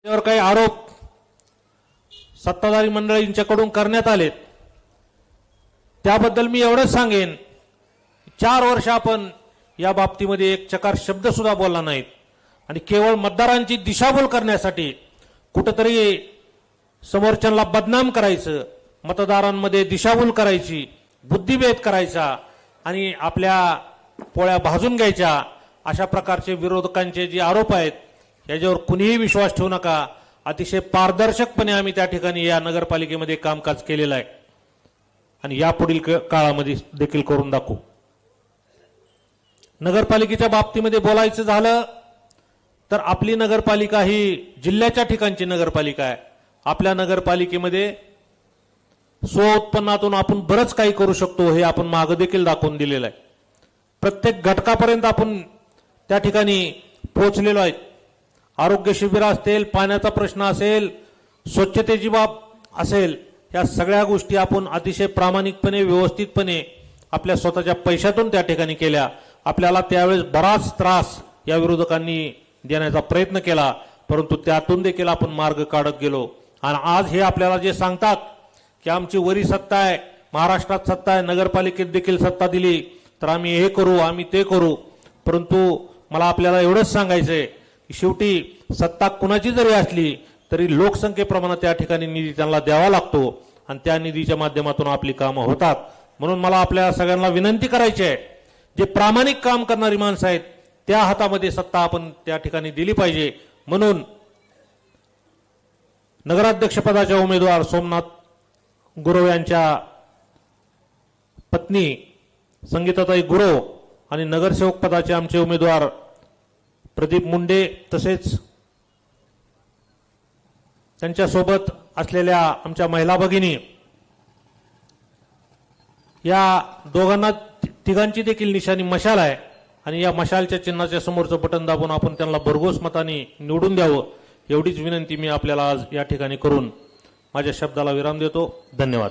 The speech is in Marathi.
त्यावर काही आरोप सत्ताधारी मंडळींच्याकडून करण्यात आलेत, त्याबद्दल मी एवढंच सांगेन, 4 वर्ष आपण या बाबतीमध्ये एक चकार शब्द सुद्धा बोलला नाहीत आणि केवळ मतदारांची दिशाभूल करण्यासाठी कुठेतरी समोरच्यांना बदनाम करायचं, मतदारांमध्ये दिशाभूल करायची, बुद्धिभेद करायचा आणि आपल्या पोळ्या भाजून घ्यायच्या, अशा प्रकारचे विरोधकांचे जे आरोप आहेत याच्यावर कुणीही विश्वास ठेवू नका। अतिशय पारदर्शकपणे आम्ही त्या ठिकाणी या नगरपालिकेमध्ये कामकाज केलेलं आहे आणि यापुढील काळामध्ये देखील करून दाखवू। नगरपालिकेच्या बाबतीमध्ये बोलायचं झालं तर आपली नगरपालिका ही जिल्ह्याच्या ठिकाणची नगरपालिका आहे। आपल्या नगरपालिकेमध्ये स्व उत्पन्नातून आपण बरंच काही करू शकतो हे आपण मागे देखील दाखवून दिलेलं आहे। प्रत्येक घटकापर्यंत आपण त्या ठिकाणी पोहोचलेलो आहे। आरोग्य शिबिर असतील, पाण्याचा प्रश्न असेल, स्वच्छतेची बाब असेल, या सगळ्या गोष्टी आपण अतिशय प्रामाणिकपणे व्यवस्थितपणे आपल्या स्वतःच्या पैशातून त्या ठिकाणी केल्या। आपल्याला त्यावेळेस बराच त्रास या विरोधकांनी देण्याचा प्रयत्न केला, परंतु त्यातून देखील आपण मार्ग काढत गेलो आणि आज हे आपल्याला जे सांगतात की आमची वरी सत्ता आहे, महाराष्ट्रात सत्ता आहे, नगरपालिकेत देखील सत्ता दिली तर आम्ही हे करू, आम्ही ते करू, परंतु मला आपल्याला एवढंच सांगायचंय की शेवटी सत्ता कुणाची जरी असली तरी लोकसंख्येप्रमाणे त्या ठिकाणी निधी त्यांना द्यावा लागतो आणि त्या निधीच्या माध्यमातून आपली कामं होतात। म्हणून मला आपल्या सगळ्यांना विनंती करायची आहे, जे प्रामाणिक काम करणारी माणसं आहेत त्या हातामध्ये सत्ता आपण त्या ठिकाणी दिली पाहिजे। म्हणून नगराध्यक्षपदाच्या उमेदवार सोमनाथ गुरव यांच्या पत्नी संगीताताई गुरव आणि नगरसेवक पदाचे आमचे उमेदवार प्रदीप मुंडे तसेच त्यांच्यासोबत असलेल्या आमच्या महिला भगिनी, या दोघांना तिघांची देखील निशाणी मशाल आहे आणि या मशालच्या चिन्हाच्या समोरचं बटन दाबून आपण त्यांना भरघोस मताने निवडून द्यावं, एवढीच विनंती मी आपल्याला आज या ठिकाणी करून माझ्या शब्दाला विराम देतो। धन्यवाद।